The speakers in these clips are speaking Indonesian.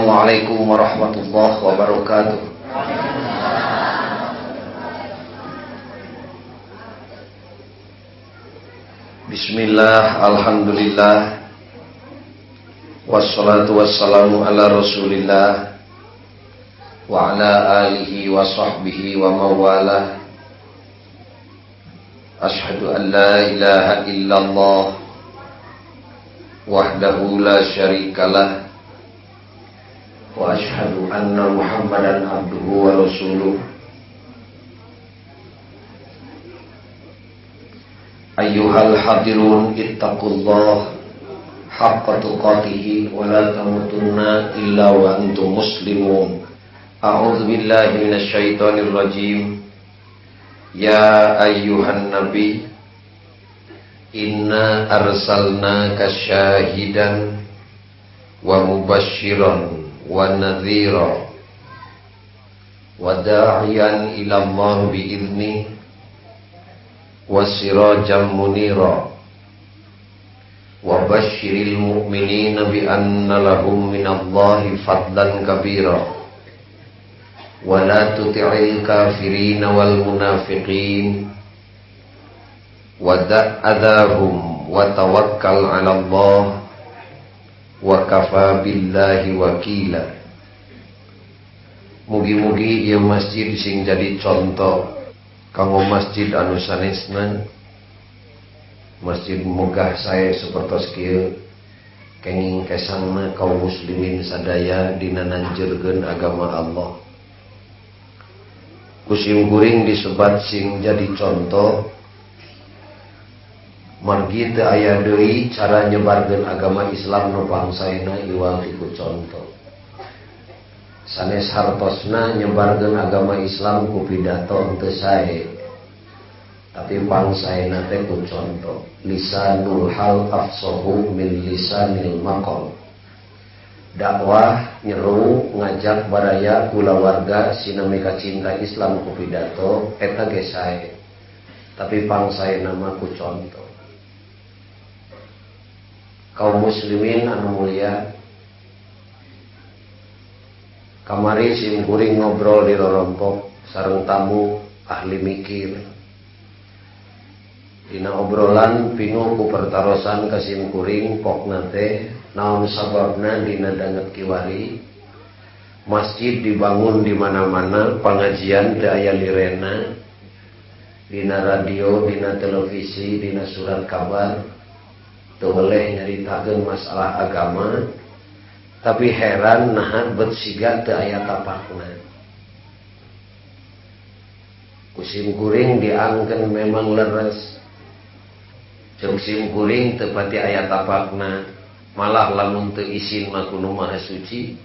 Assalamualaikum warahmatullahi wabarakatuh. Bismillah, alhamdulillah, wassalatu wassalamu ala rasulillah wa ala alihi wa sahbihi wa mawalah. Ashhadu an la ilaha illallah wahdahu la syarikalah wa ashhadu anna Muhammadan abduhu wa rasuluh. Ayyuhal hadirun ittaqullah haqqa tuqatih wa la tamutunna illa wa antum muslimun. A'udzu billahi minasy syaithanir rajim. Ya ayyuhan nabi inna arsalnaka syahidan wa mubasysyiran wa nadhira wa da'iyan ila Allah bi'idzni wa sirajan munira wa basyiril mu'minina bi anna lahum minallahi fadlan kabira wa la tuti'il kafirina wal munafiqin wa da'adhahum wa tawakkal 'ala Allah wa kafa billahi wakila. Mugi-mugi ieu masjid sing jadi contoh kanggo masjid anu sanesna, masjid megah sae sapertos kieu kenging kesangna kaum muslimin sadaya dina nanjeurkeun agama Allah. Kusim kuring disebat sing jadi contoh, margi teu aya deui cara nyebarkeun agama Islam nu pangsaena iwal iku contoh. Sanes hartosna nyebarkeun agama Islam ku pidato teu sae, tapi pangsaena teh ku contoh. Lisanul hal afsahu min lisanil maqal. Dakwah nyeru ngajak baraya kulawarga sinami kacinta Islam ku pidato eta ge sae, tapi pangsaena mah ku contoh. Kaum muslimin anu mulia, kamari sim kuring ngobrol di rorompok sareng tamu ahli mikir. Dina obrolan pinuh ku pertarosan ka sim kuring pokna teh naon sababna dina danget kiwari masjid dibangun di mana-mana, pengajian teu aya lirena, dina radio, dina televisi, dina surat kabar teu boleh nyaritakeun masalah agama, tapi heran nahan bet siga teu aya tapakna. Kusim kuring diangkeun memang leres, jeung sim kuring teu pati aya tapakna, malah lamun teu isin mah kudu maha suci,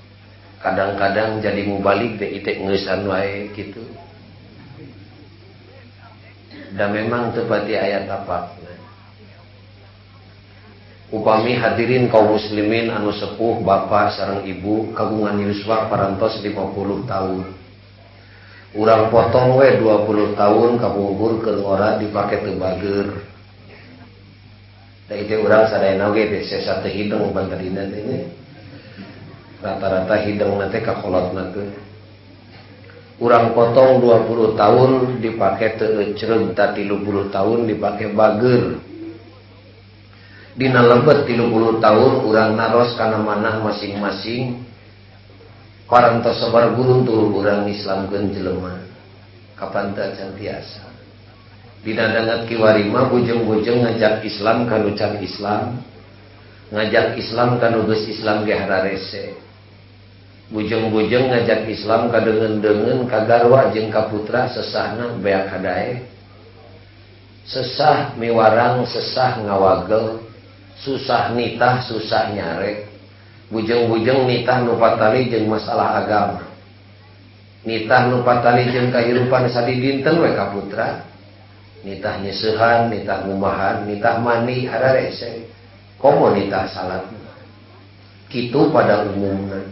kadang-kadang jadi mubalik teh itek ngeusan wae kitu. Da memang teu pati aya tapakna. Upami hadirin kaum muslimin anu sepuh bapak sareng ibu kagungan yuswa parantos 50 tahun. Urang potong we 20 tahun kabungkurkeun ora dipake teu bageur. Da itu urang sadayana ge teh sesa teu hideng bantarina teh. Rata-rata hidengna teh kakolotna teh. Urang potong 20 tahun dipake teu ecreug, ta 30 tahun dipake bageur. Dina lebet 30 tahun urang naros kana manah masing-masing, parantos sabar guruntul urang islamkeun jelema kapan teu can tiasa. Dina danget kiwari mah bujeng-bujeng ngajak Islam kanu can Islam, ngajak Islam kanu geus Islam ge hararese, bujeng-bujeng ngajak Islam kadeungeun-deungeun kagarwa jeung kaputra sesahna beak hadae, sesah miwarang sesah ngawagel, susah nitah susah nyarek, bujeng-bujeng nitah nu patali jeung masalah agama, nitah nu patali jeung kahirupan sadi dinten we kaputra, nitah nyeusehan, nitah ngumahan, nitah mandi hararese, komo nitah salat kitu pada umumna.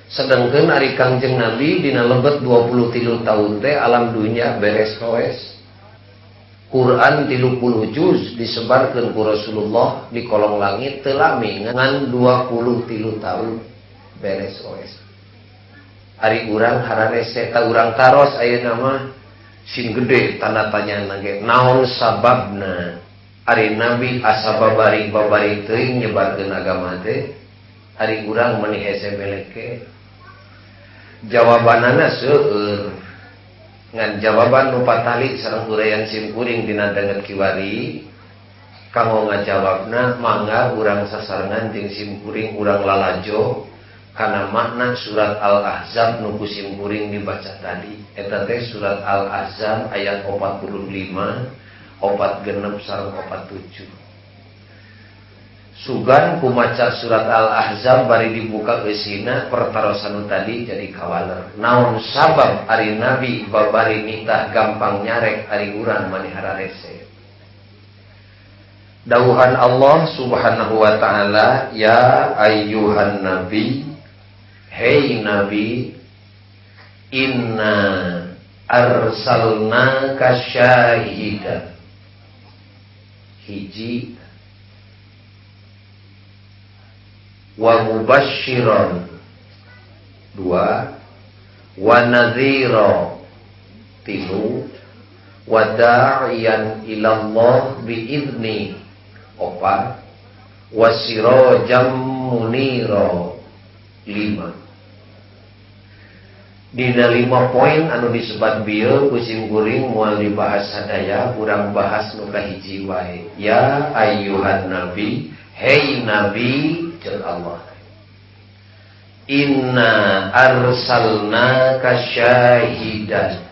Sedengkeun ari Kangjeng Nabi dina lebet 23 tahun teh alam dunya beres koes. Quran 30 juz disebarkeun ku Rasulullah di kolong langit teu lami ngan 23 tahun. beres OS. Ari urang hararese ta urang taros ayeuna mah sin gede tanda tanya nage naon sababna ari nabi asa babari teuing nyebarkeun agama teh ari urang meuni hese beleke jawabanana seueur ngan jawaban nu patali sareng urayan simkuring dina denget kiwari kanggo ngajawabna mangga urang sasarengan jeung simkuring urang lalajo kana makna surat Al-Ahzab nu ku simkuring dibaca tadi eta teh surat Al-Ahzab ayat 45 46 sareng 47 sugan ku maca surat Al-Ahzab bari dibuka eusina pertarosan tadi jadi kawaler naon sabab ari nabi babari nitah gampang nyarek ari urang manehara rese dawuhan Allah subhanahu wa ta'ala ya ayyuhan nabi hei nabi inna arsalnaka syahidan hiji wa mubasysyiran dua wa nadhira tilu wa da'iyan ilallah bi'izni opat wa sirajam munira lima dina 5 poin anu disebat bieu ku simkuring moal dibahas sadaya urang bahas nu kahiji wae ya ayyuhan nabi hei nabi jeung Allah inna arsalnaka syahidan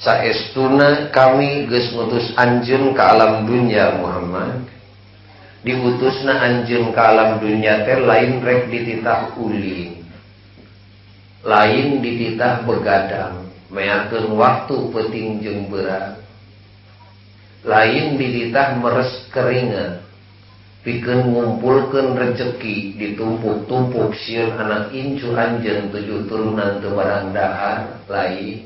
saestuna kami geus ngutus anjeun ka alam dunya Muhammad diutusna anjeun ka alam dunya teh lain rek dititah ulin lain dititah begadang meakeun waktu peuting jeung beurang lain dititah meres keringat pikeun ngumpulkeun rezeki ditumpuk-tumpuk sieun anak incu anjeun 7 turunan teu barang dahar lain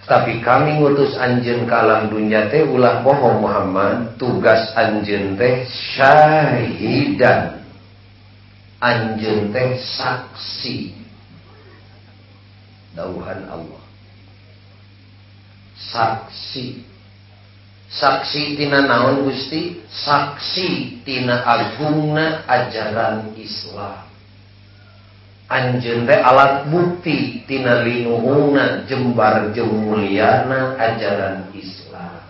tapi kami ngutus anjeun ka alam dunya teh ulah bohong Muhammad tugas anjeun teh syahidan anjeun teh saksi dawuhan Allah saksi tina naon Gusti saksi tina agungna ajaran Islam anjeun teh alat bukti tina linuhungna jembar jeung mulyana ajaran Islam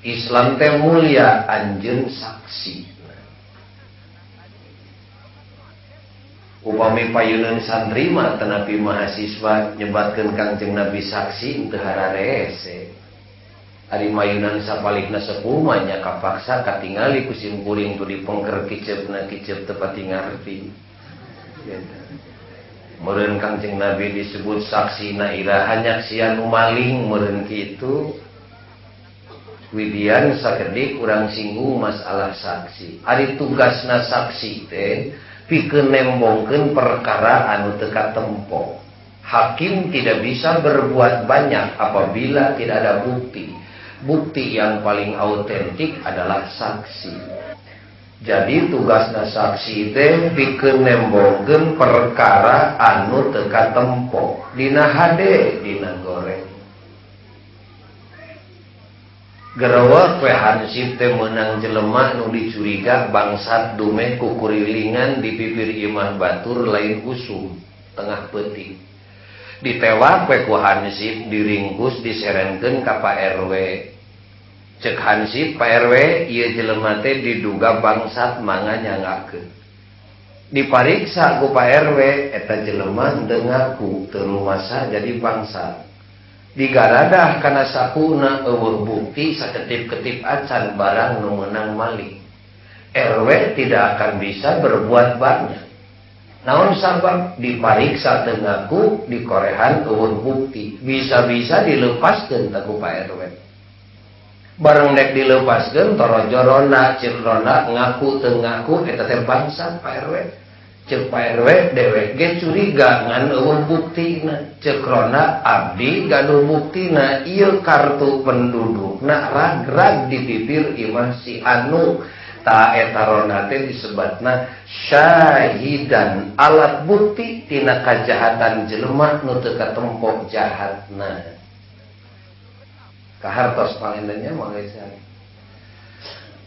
Islam teh mulia anjeun saksi upami payuneun santri mah tenapi mahasiswa nyebatkeun Kangjeng Nabi saksi teu hararese ari mayunan sapalikna sepuh mah nya kapaksa katingali ku simkuring tu dipengker kiceupna kiceub teu pati ngarti meureun Kangjeng Nabi disebut saksina iraha nyaksian nu maling meureun kitu widian sakedik urang singgung masalah saksi ari tugasna saksi teh pikeun nembongkeun perkara anu teu katempo hakim tidak bisa berbuat banyak apabila tidak ada bukti bukti yang paling autentik adalah saksi jadi tugasna saksi teh pikeun nembongkeun perkara anu teu katempo dina hade dina goreng gerewa we hansip teh meunang jelema nu dicuriga bangsat dume ku kurilingan di bibir imah batur lain usum tengah peuting ditewak we ku hansip diringkus diserenkeun ka Pak RW cek hansip Pak RW ieu jelema teh diduga bangsat mangga nyangakeun dipariksa ku Pak RW eta jelema teu ngaku teu lumaasa jadi bangsat digaradah kana sakuna eueuh bukti saketip-ketip acan barang nu meunang maling RW tidak akan bisa berbuat banyak naon sabab dipariksa teu ngaku dikorehan eueuh bukti bisa-bisa dilepaskeun ku Pak RW bareng dek dilepaskeun torojorona cirona ngaku teu ngaku eta teh bangsat Pak RW cek Pak RW dewek ge curiga ngan eueuh buktina cek rona abdi gaduh buktina ieu kartu pendudukna rag-rag di bibir imah si anu ta eta ronda teh disebatna syahidan alat bukti tina kajahatan jelema nu teu katempo jahatna. Kahartos pangendenya mangga saya.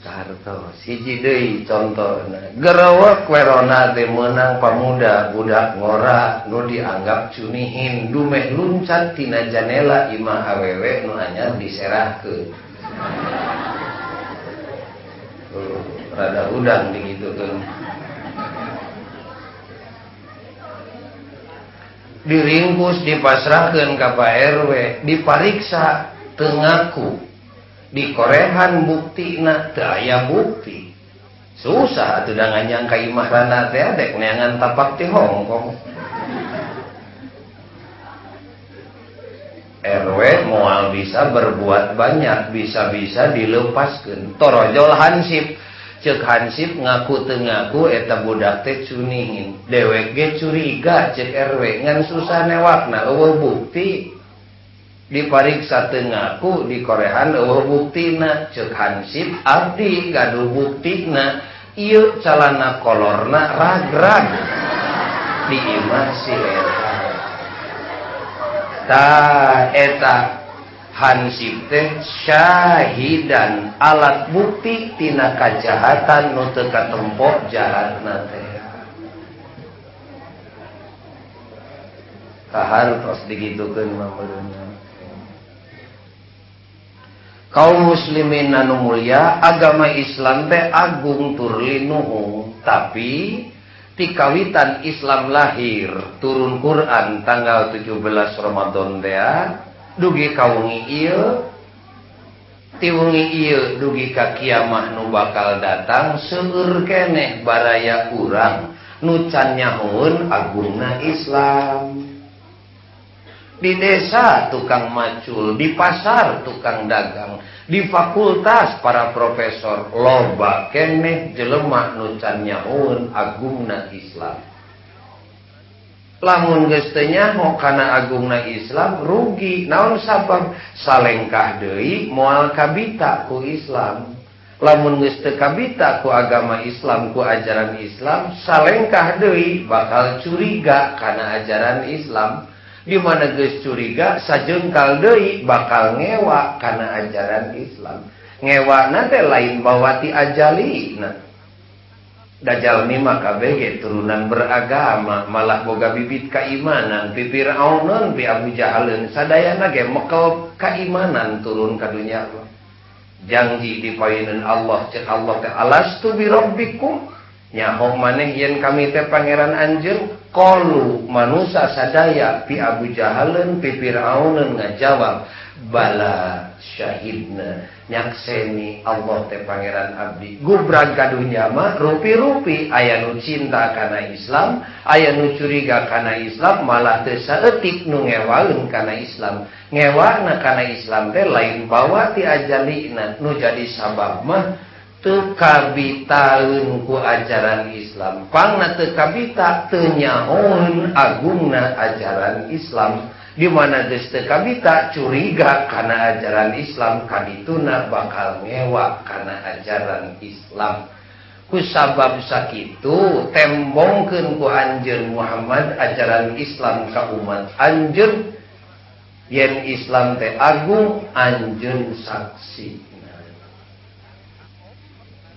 Kahartos hiji deui contona. Gerewek werona teh meunang pamuda budak ngora nu dianggap cunihin dumeh luncat tina janela imah awewe nu anyar diserahkeun. Rada udang digitukeun. Diringkus dipasrahkeun ka Pak RW, dipariksa teu ngaku, dikorehan buktina teu aya bukti. Susah atuh da nganyangka imah rana teh dek neangan tapak ti Hongkong. RW moal bisa berbuat banyak, bisa-bisa dilepaskeun. Torojol Hansip, ceuk Hansip ngaku teu ngaku eta budak teh cunihin. Dewek ge curiga ceuk RW ngan susah newakna eueuh bukti. Dipariksa teu ngaku, dikorehan eueuh buktina. Ceuk Hansip abdi gaduh buktina. Ieu calana kolorna ragrag di imah si eta. Ta eta Hansip teh syahidan alat bukti tina kajahatan nu teu katempo jahatna teh. Kahartos digitukeun mameureunna. Kaum muslimin anu mulia, agama Islam teh agung tur linuhung, tapi ti kawitan Islam lahir turun Quran tanggal 17 Ramadan teh dugi ka wengi ieu, ti wengi ieu dugi ka kiamah nu bakal datang seueur keneh baraya urang nu can nyahoeun agungna Islam. Di desa tukang macul, di pasar tukang dagang, di fakultas para profesor, loba keneh jelema nu can nyahoeun agungna Islam. Lamun geus teu nyaho kana agungna Islam rugi. Naon sabab? Salengkah deui moal kabita ku Islam. Lamun geus teu kabita ku agama Islam, ku ajaran Islam, salengkah deui bakal curiga kana ajaran Islam. Di mana geus curiga sajengkal deui bakal ngewa kana ajaran Islam. Ngewana teh lain bawati ajalina. Dajjal mah kabeh ge turunan beragama, malah boga bibit keimanan. Pi Firaun pi Abu Jahalin sadayana ge mekel keimanan turun ka dunya. Janji dipaeuneun Allah ceuk Allah teh alastu bi rabbikum. Nyaho maneh yen kami teh pangeran anjeun. Qalu manusa sadaya pi Abu Jahalin pi Firaun ngajawab bala syahidna nyakseni Allah teh pangeran abdi. Gubrag ka dunya mah rupi-rupi aya nu cinta kana Islam, aya nu curiga kana Islam, malah teu saeutik nu ngewaeun kana Islam. Ngewana kana Islam teh lain bawa ti ajalina, nu jadi sabab mah teu kabitaeun ku ajaran Islam. Pangna teu kabita teu nyahoeun agungna ajaran Islam. Di mana geus teu kabita curiga kana ajaran Islam, kadituna bakal ngewa kana ajaran Islam. Ku sabab sakitu tembongkeun ku anjeun Muhammad ajaran Islam ka umat anjeun. Yen Islam teh agung, anjeun saksi.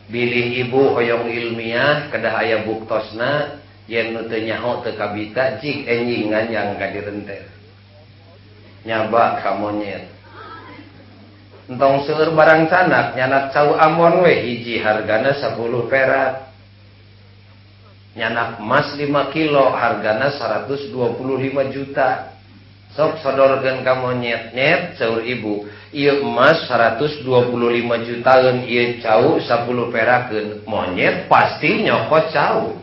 Bilih ibu hoyong ilmiah kedah aya buktosna yen nu teu nyaho teu kabita jik enjingan yang ka direnter. Nyaba ka monyet. Entong seueur barang canak nyanak cau amon we hiji hargana 10 perak. Nyanak emas 5 kilo hargana 125 juta. Sok sodorkeun ka monyet, nyet saur ibu. Ieu emas 125 jutaan, ieu cau 10 perakeun. Monyet pasti nyokot cau.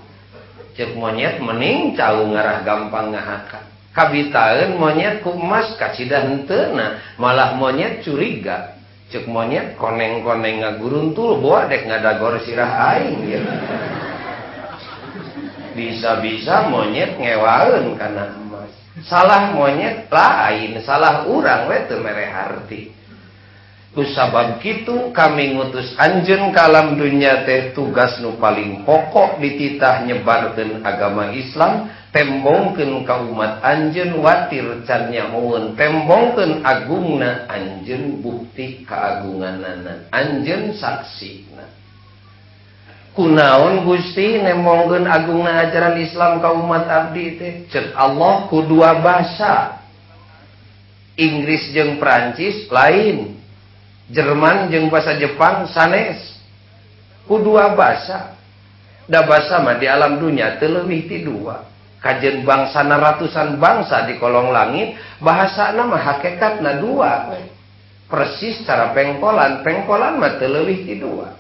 Ceuk monyet mending cau ngarah gampang ngahaka. Kabitaeun monyet ku emas kacida henteuna, malah monyet curiga. Ceuk monyet koneng-koneng ngaguruntul boa dek ngadagor sirah aing ya. Bisa-bisa monyet ngewaeun kana salah monyet lain, salah urang we teu mere harti. Kusabab kitu kami ngutus anjeun ka alam dunya teh tugas nu paling pokok dititah nyebarkeun agama Islam, tembongkeun ka umat anjeun watir can nyahoeun, tembongkeun agungna anjeun bukti kaagunganana, anjeun saksina. Kunaon Gusti nembongkeun agungna ajaran Islam ka umat abdi teh? Ceuk Allah ku dua basa. Inggris jeung Prancis lain. Jerman jeung bahasa Jepang sanes. Ku dua basa. Da basa mah di alam dunya teu leuwih ti dua. Kajeun bangsana ratusan bangsa di kolong langit, bahasana mah hakikatna dua. Persis cara pengkolan, pengkolan mah teu leuwih ti dua.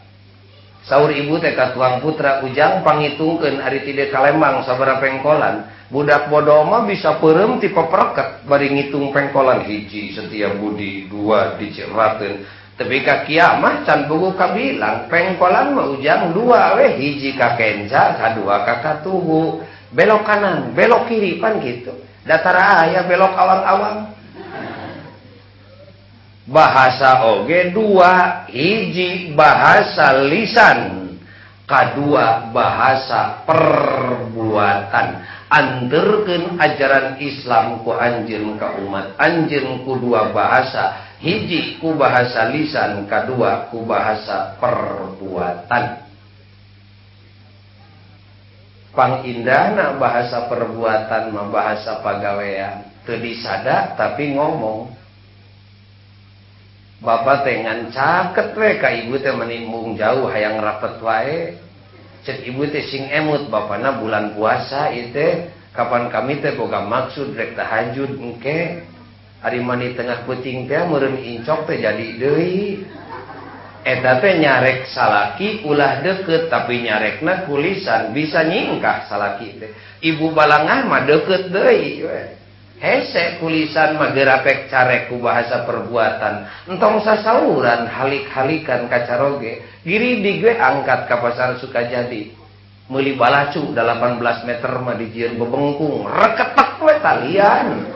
Saur ibu teh ka tuang putra ujang pangitungkeun ari ti dieu Kalembang sabaraha pengkolan. Budak bodoh mah bisa peureum ti pepereket bari ngitung pengkolan hiji setia budi, dua dicerateun. Tapi ka kiamah can buku kabilang pengkolan mah ujang dua we, hiji ka kenca, kadua ka katuhu. Belok kanan, belok kiri pan gitu. Datara aya belok awang-awang. Bahasa oge dua, hiji bahasa lisan, kadua bahasa perbuatan. Anterkeun ajaran Islam ku anjeun ka umat anjeun ku dua bahasa, hiji ku bahasa lisan, kadua ku bahasa perbuatan. Pangindahna bahasa perbuatan mah bahasa pagawean, teu disada tapi ngomong. Bapak teh ngan caket we ka ibu teh menimbung jauh hayang rapet wae. Cek ibu teh sing emut bapana bulan puasa ieu teh kapan kami teh boga maksud rek tahajud engke. Ari mani tengah peuting teh meureun incok teh jadi deui. Eta teh nyarek salaki ulah deukeut tapi nyarekna kulisan bisa nyingkah salaki teh. Ibu balangah mah deukeut deui we. Hese kulisan mah gerapek carek ku bahasa perbuatan. Entong sasauran halik-halikan kacaroge. Giri di gue angkat ka pasar Sukajadi. Meuli balacu 18 meter mah dijieun bebengkung. Reketek we talian.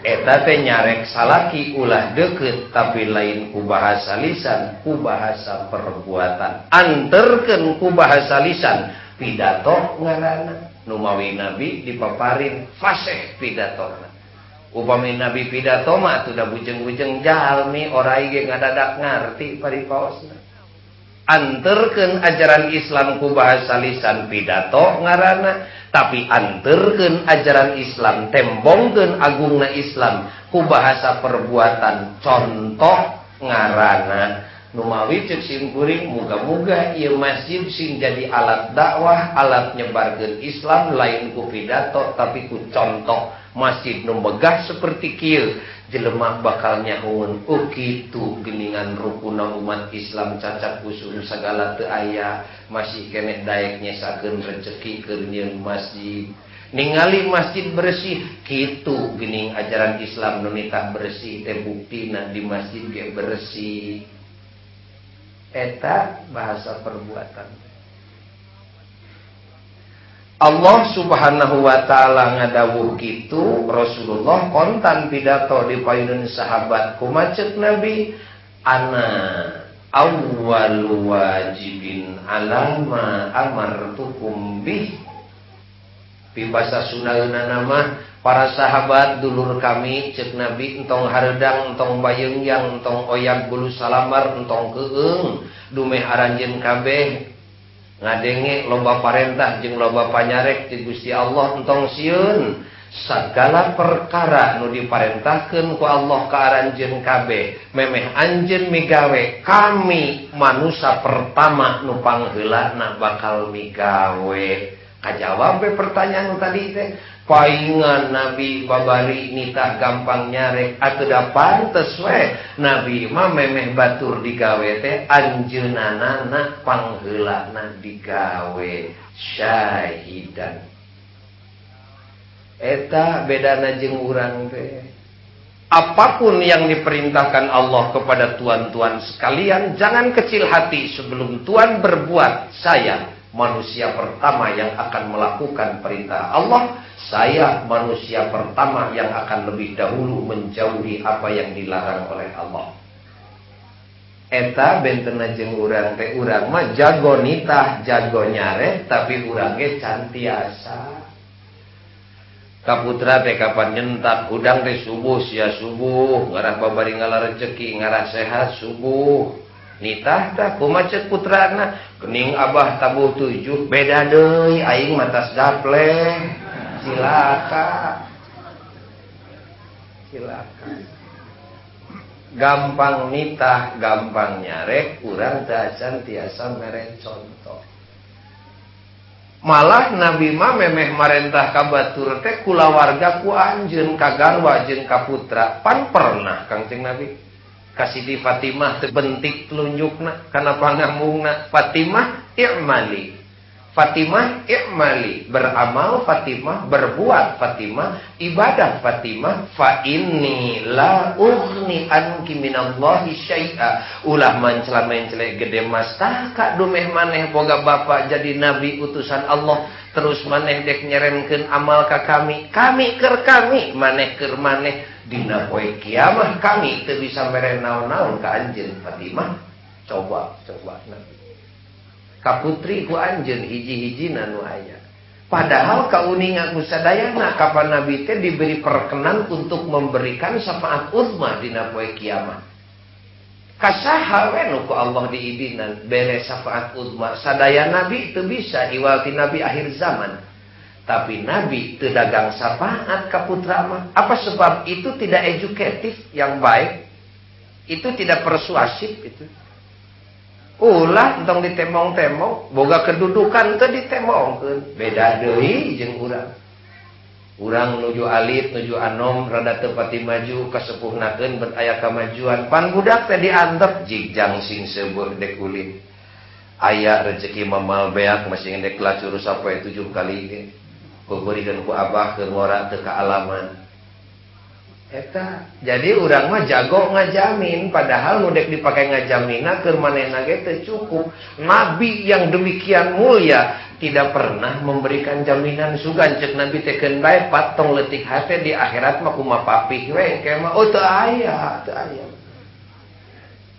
Eta teh nyarek salaki ulah deukeut tapi lain ku bahasa lisan, ku bahasa perbuatan. Anterkeun ku bahasa lisan pidato ngaranna. Numawi Nabi dipaparin fasih pidatona. Upami Nabi pidato mah tuh da bujeng-bujeng jalmi orai ge ngadadak ngarti paripaosna. Anterkeun ajaran Islam ku bahasa lisan pidato ngaranna, tapi anterkeun ajaran Islam tembongkeun agungna Islam ku bahasa perbuatan contoh ngaranna. Numawi cek simkuring muga-muga ieu masjid sing jadi alat dakwah, alat nyebarkeun Islam lain ku pidato tapi ku contoh. Masjid nu megah seperti kieu jelema bakal nyahoeun oh kitu geuningan rukuna umat Islam cacat kusum sagala teu aya masih keneh daek nyesakeun rezeki keur nyieun masjid. Ningali masjid bersih kitu geuning ajaran Islam nu nitah bersih teh buktina di masjid ge bersih. Eta bahasa perbuatan. Allah subhanahu wa ta'ala ngadawuh kitu, Rasulullah kontan pidato di payudun sahabat kumacet Nabi, ana awwalu wajibin alama amartukum bih. Di bahasa Sundaeuna nama para sahabat dulur kami cek Nabi entong haredang, entong bayeungyang, entong oyag bulu salamar, entong keung dumeh aranjeun kabeh ngadenge loba parentah jeung loba panyarek ti Gusti Allah entong sieun sagala perkara nu diparentahkeun ku Allah ka aranjeun kabeh memeh anjeun migawe kami manusia pertama nu pangheulana bakal migawe. Kajawab be pertanyaan nu tadi teh paingan Nabi babari nitah gampang nyarek atuh da pantes we Nabi mah memeh batur digawe teh anjeunanana pangheulana digawe syahidan. Eta bedana jeung urang teh. Apapun yang diperintahkan Allah kepada tuan-tuan sekalian, jangan kecil hati sebelum Tuhan berbuat. Saya manusia pertama yang akan melakukan perintah Allah. Saya manusia pertama. pertama yang akan lebih dahulu menjauhi apa yang dilarang oleh Allah. Eta bentena jeung urang teh urang mah jago nitah jago nyare tapi urang ge can tiasa. Kaputra teh kapan nyentak udang teh subuh sia subuh ngarah babari ngala rezeki ngarah sehat subuh. Nitah tah kumaha ceuk putrana kening abah tabuh 7 beda deui aing matas gapleh. Silakan. Gampang nitah, gampang nyarek, urang dacan tiasa mere contoh. Malah Nabi mah memeh marentah ka batur teh kulawarga ku anjeun ka garwa jeung ka putra. Pan pernah Kangjeng Nabi ka Siti Fatimah teu bentik telunjukna kana pangambungna Fatimah i'mali. Fatimah i'mali, beramal Fatimah, berbuat Fatimah, ibadah Fatimah, fa inni la ughni anki minallahi syai'a. Ulah mencela-mencela gede mas tah ka dumeh maneh boga bapa jadi nabi utusan Allah terus maneh dek nyeremkeun amal ka kami. Kami keur kami, maneh keur maneh dina poe kiamah kami teu bisa mere naon-naon ka anjeun Fatimah. Coba Nabi. Kaputri ku anjeun hiji-hijina nu aya. Padahal kauningan ku sadayana kapan Nabi teh diberi perkenan untuk memberikan syafaat uzma dina poe kiamat. Kasaha we nu ku Allah diidinan bere syafaat uzma sadaya Nabi teu bisa iwal ti Nabi akhir zaman. Tapi Nabi teu dagang syafaat ka putra mah. Apa sebab itu tidak edukatif yang baik? Itu tidak persuasif itu. Ulah entong ditemong-temong, boga kedudukan teu ditemongkeun. Beda deui jeung urang. Urang nuju alit, nuju anom, rada teu pati maju, kasepuhnakeun bet aya kamajuan. Pan budak teh diantep jigjang sing seueur dek ulin. Aya rezeki mamal beak masih ngendek lacur sapoe 7 kali ge. Kuburikeun ku abah keur ngora teu kaalaman. Eta jadi urang mah jago ngajamin padahal nu dek dipake ngajamina keur manehna ge teu cukup. Nabi yang demikian mulia tidak pernah memberikan jaminan sugan ceuk Nabi teh keun bae patong leutik hate di akhirat mah kumaha papih we engke mah teu aya.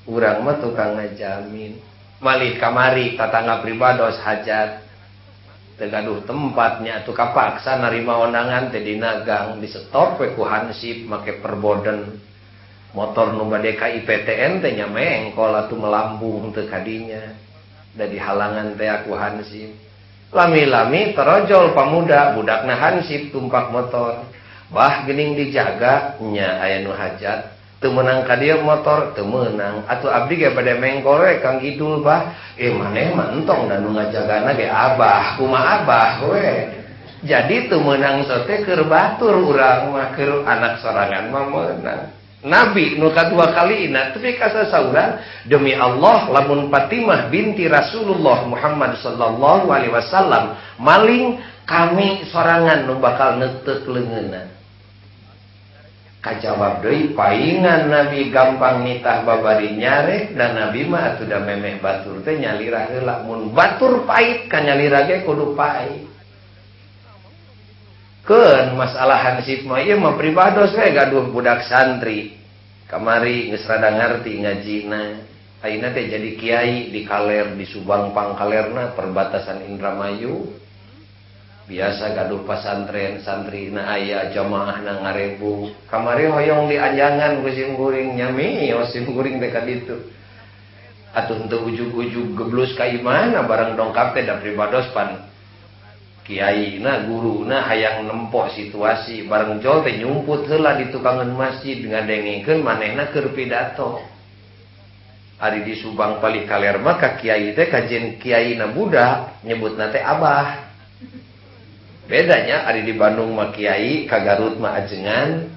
Urang mah tukang ngajamin. Malih kamari tatangga pribados hajat teu gaduh tempatnya atuh kapaksa narima undangan teh dina gang di stop we ku hansip make perboden motor nu bade ka IPTN teh nya mengkol atuh melambung teu kadinya da dihalangan teh aku hansip lami-lami terojol pamuda budakna hansip tumpak motor bah geuning dijaga nya aya nu hajat teu meunang ka dieu motor teu meunang atuh abdi ge bade mengkol we Kang Idul bah maneh mah entong da nu ngajagana ge abah kumaha abah we jadi teu meunang sote keur batur urang mah keur anak sorangan mah meunang. Nabi nu kadua kalina tapi kasasaurang demi Allah lamun Fatimah binti Rasulullah Muhammad sallallahu alaihi wasallam maling kami sorangan nu bakal neuteuk leungeunna. Kajawab deui paingan Nabi gampang nitah babari nyarek dan Nabi mah atuh da memeh batur teh nyalira heula mun batur pait ka nyalira ge kudu pait. Keun masalah hansip mah ieu mah pribados we gaduh budak santri. Kamari geus rada ngarti ngajina. Ayeuna teh jadi kiai di Kaler di Subang Pangkalerna perbatasan Indramayu. Biasa gaduh pasantren santrina aya jamaahna ngarebu kamari hoyong di anjangan ku simkuring nyami simkuring teh ka ditu atuh teu ujug-ujug geblus ka imana barang dongkap teh da pribados pan kiaina guruna hayang nempok situasi bareng jol teh nyumput heula di tukangan masjid ngadengikeun manehna keur pidato ari di Subang Palih Kaler mah ka kiai teh kajen kiaina budak nyebutna teh abah. Bedanya ari di Bandung mah kiai, ka Garut mah ajengan,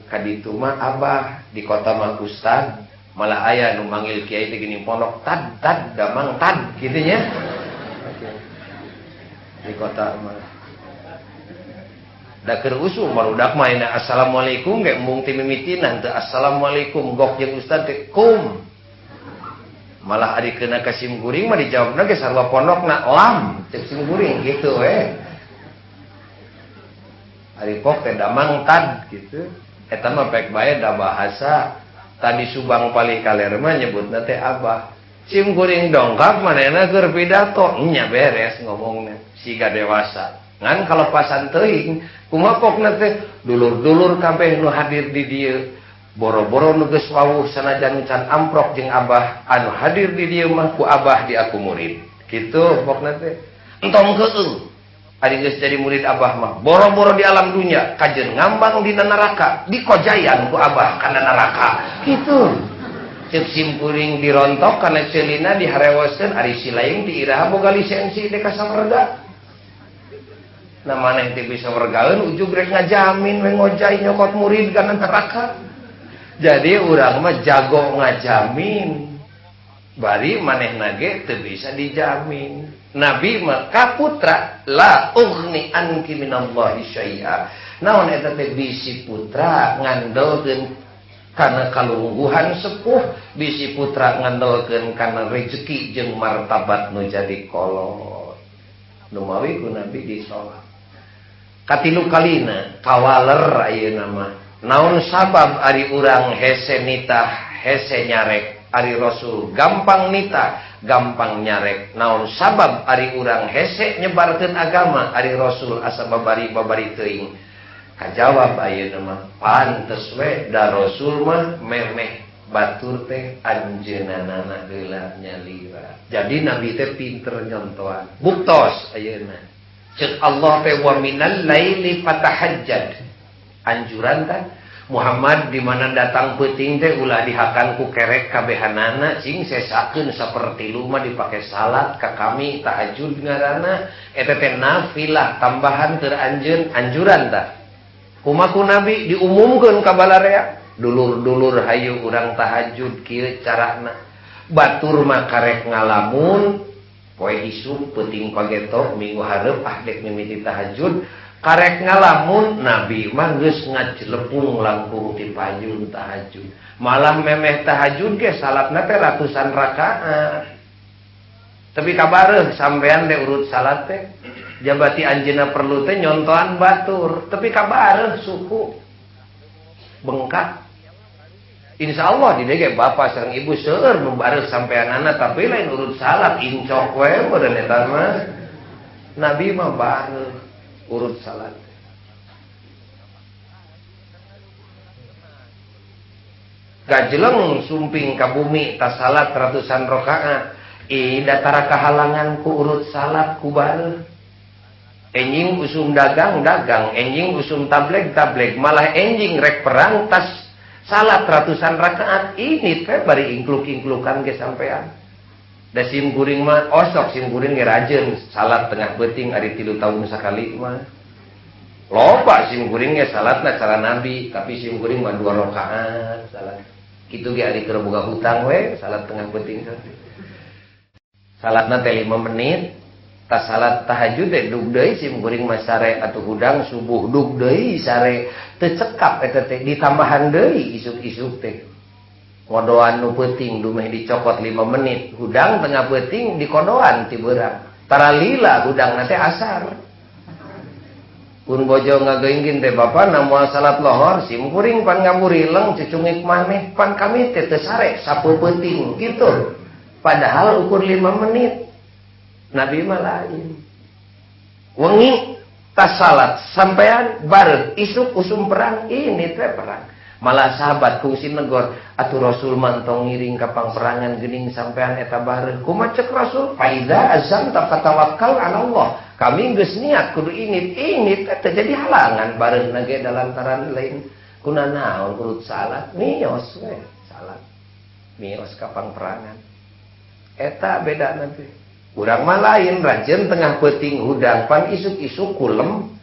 ka ditu mah abah, di kota mah ustad, malah aya nu manggil kiai teh gini pondok tad damang tad kitu nya. Di kota mah da keur usum barudak mah ina assalamualaikum ge mung ti mimitinan teu assalamualaikum gok jeung ustad teh kum. Malah ari keuna ka simkuring mah dijawabna ge sarua pondokna lam cek simkuring gitu we. Ari pok teh damang tad gitu eta mah pek bae da bahasa tadi Subang paling kaler mah nyebutna teh abah. Sim kuring dongkap manehna keur pidato nya beres ngomongna siga dewasa. Ngan kalepasan teuing kumaha pokna teh dulur-dulur kabeh nu hadir di dieu boro-boro nu geus wawuh sanajan can amprok jeung abah anu hadir di dieu mah ku abah di aku murid. Kitu pokna teh. Entong keung ari geus jadi murid abah mah boro-boro di alam dunia kajeun ngambang dina neraka dikojayan ku abah kana neraka. Kitu. Cek simpuring dirontok karena celina diharewaseun ari silaing diiraha boga lisensi teh ka sawarga. Nah maneh teh bisa wergaeun ujug rek ngajamin we ngojai nyokot murid kana neraka. Jadi urang mah jago ngajamin. Bari manehna ge teu bisa dijamin. Nabi mah kaputra la ughni anki minallahi syai'a. Naon eta teh bisi putra ngandelkeun karena kalungguhan sepuh, bisi putra ngandelkeun kana rezeki jeung martabat nu jadi kolot. Nu mawi ku Nabi disolat. Katilu kalina kawaler ayeuna mah. Naon sabab ari urang hese nitah, hese nyarek, ari Rasul gampang nitah, gampang nyarek. Naon sabab ari urang hese nyebarkeun agama, ari Rasul asa babari-babari teuing. Kajawab ayeuna mah pantes we da Rasul mah memeh batur teh anjeunanana heula nyalira. Jadi Nabi teh pinter nyontoan. Buktos ayeuna. Ceuk Allah teh wa minal laili fatahajjad. Anjuran kan Muhammad di mana datang peuting teh ulah dihakan ku kerek kabehanana cing sesakeun saperti luma dipake salat ka kami tahajud ngaranna eta teh nafilah tambahan teu anjuran tah. Kumaku Nabi diumumkeun ka balarea dulur-dulur hayu urang tahajud kieu carana batur mah karek ngalamun poe isuk peuting pageto minggu hareup dek mimiti tahajud karek ngalamun Nabi mah geus ngajlepung langkung ti payun tahajud malah memeh tahajud ge salatna teh ratusan rakaat tapi kabareuh sampean teh urut salat teh jabati anjeunna perlu teh nyontoan batur tapi kabareuh suku bengkak insyaallah di dege bapak sareng ibu seueur nu bareuh sampeanana tapi lain urut salat incok we meureun eta mah Nabi mah bareuh urut salat gajleng sumping ka bumi tas salat ratusan rakaat datara kahalangan ku urut salat ku bareuh enjing usum dagang, enjing usum tableg, malah enjing rek perang tas salat ratusan rakaat ini teh bari ingkluk-ingklukan ge sampean. Da sim kuring mah osok sim kuring ge rajeun salat tengah beuting ari 3 tahun sakali mah. Loba sim kuring ge salatna cara Nabi, tapi sim kuring mah 2 rakaat salat. Kitu ge ari keur boga hutang we salat tengah beuting. Salatna teh 5 menit. Tas salat tahajud teh dug deui sim kuring mah sare atuh hudang subuh dug deui sare teu cekap eta teh ditambahan deui isuk-isuk teh kodoan nu peuting dumeh dicokot 5 menit hudang tengah peuting dikodoan ti beurang tara lila hudangna teh asar pun bojo ngageuingkeun teh bapa namoal salat lohor sim kuring pan ngaburileng cucungik maneh pan kami teh teu sare sapu peuting kitu padahal ukur 5 menit Nabi mah lain. Wengi tas salat sampean bareng isuk usum perang ini teh perang. Malah sahabat kungsi negor atuh Rasul mantong ngiring ka pangperangan geuning sampean eta bareng. Kumaha ceuk Rasul? Faida azam tatawakkal ala Allah. Kami geus niat kudu ini teh terjadi halangan bareng nage dalantaran lain. Kunana urut salat mios we salat. Mios ka pangperangan. Eta beda nanti. Urang mah lain rajeun tengah peuting hudang pan isuk-isuk kulem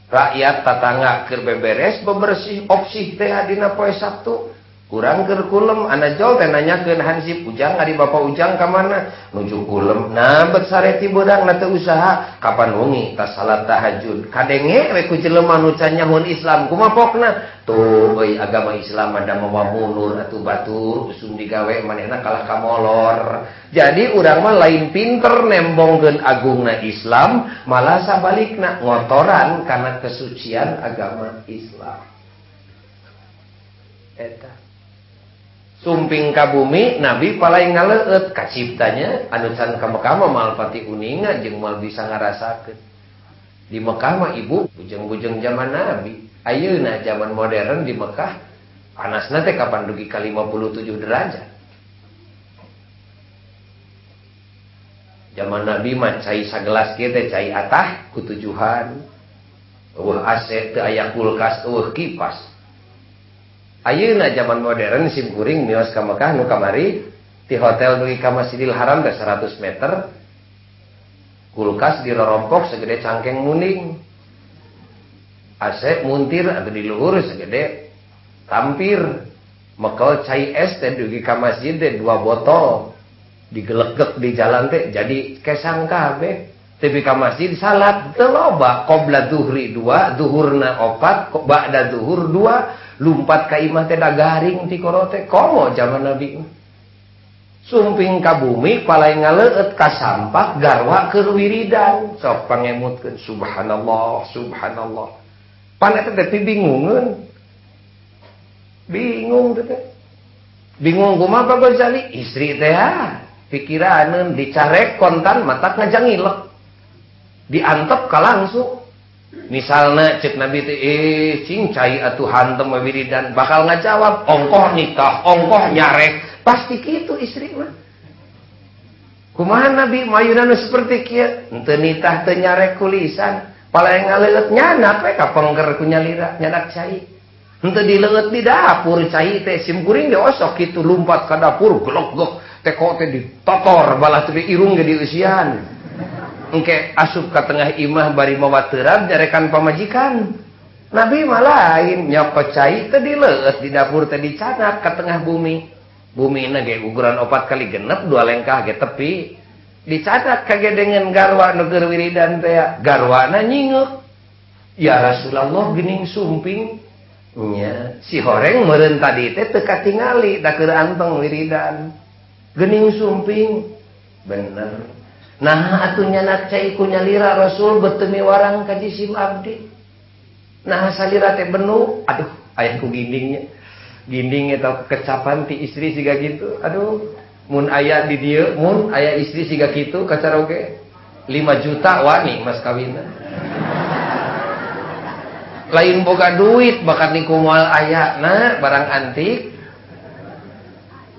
rakyat tatangga keur beberes bebersih opsih teh dina poe Sabtu urang keur kulem anajol teh nanyakeun hansip ujang ari bapak ujang ka mana nuju kulem nah bet sare ti beurangna teh usaha kapan wengi tas salat tahajud kadenge we ku jelema nu can nyahoon Islam kumaha pokna tuh euy agama Islam ada mawa mundur atuh batur usum digawe manehna kalah ka molor jadi urang mah lain pinter nembongkeun agungna Islam malah sabalikna ngotoran kana kesucian agama Islam eta Sumping ka bumi Nabi palai ngaleut ka ciptanya anu can ka Mekah mah mal pati uningan jeung mal bisa ngarasakeun. Di Mekah mah ibu bujeng-bujeng zaman Nabi. Ayeuna zaman modern di Mekah panasna teh kapan dugi ka 57 derajat. Zaman Nabi mah cai sagelas kieu teh cai atah ku tujuhan. Eueuh AC teu aya kulkas, eueuh kipas. Ayeuna zaman modern simkuring mios ka Mekah nu kamari ti hotel dugi ka Masjidil Haram teh 100 meter. Kulkas dirorompok segede cangkeng muning. AC muntir atau di luhur segede tampir. Mekel cai es teh dugi ka masjid teh 2 botol. Digelegek di jalan teh jadi kesang kabeh. Tapi ka masjid salat teu loba, qobla zuhri 2, zuhurna 4, ba'da zuhur 2, lumpat ka imah teh da garing ti koro teh komo zaman Nabi. Sumping ka bumi palai ngaleut ka sampah garwa keur wiridan sok pangemutkeun subhanallah subhanallah. Pan eta teh bingungeun. Bingung teh. Bingung kumaha Pak Ghazali? Istri teh pikiraneun dicarek kontan matak ngajangilek. Diantep ka langsung. Misalnya cek Nabi teh cing cai atuh hantem wiridan bakal ngajawab ongkoh nikah, ongkoh nyarek. Pasti kitu istri mah. Kumaha Nabi mayunana seperti kieu? Henteu nitah teu nyarek kulisan, paleng ngaleut nyanak we ka pengker ku nyalira nyadak cai. Henteu dileueut di dapur cai teh simkuring diosok kitu lumpat ka dapur glok-glok teh kok teh ditotor balah teh irung ge dieusian. Engke asup ka tengah imah bari mawateuran jarekan pamajikan. Nabi mah lain nyokot cai teh dileueut di dapur teh dicanak ka tengah bumi. Bumi na ge ukuran 4 kali genep 2 lengkah ge tepi. Dicanak kage dengan garwa nu keur wiridan teh garwana nyingeuk. Ya Rasulullah geuning sumping nya si horeng meureun tadi teh teu katingali da keur anteng wiridan. Geuning sumping bener. Nah atuh nyanak cai ku nyalira Rasul beteu miwarang ka jisim abdi. Nah salira teh benu, aduh aya ku gindingnya. Ginding eta kecapan ti istri siga gitu. Aduh, mun aya di dieu, mun aya istri siga kitu kacaroge 5 juta wani mas kawinna. Lain boga duit bakat niku moal aya nah barang antik.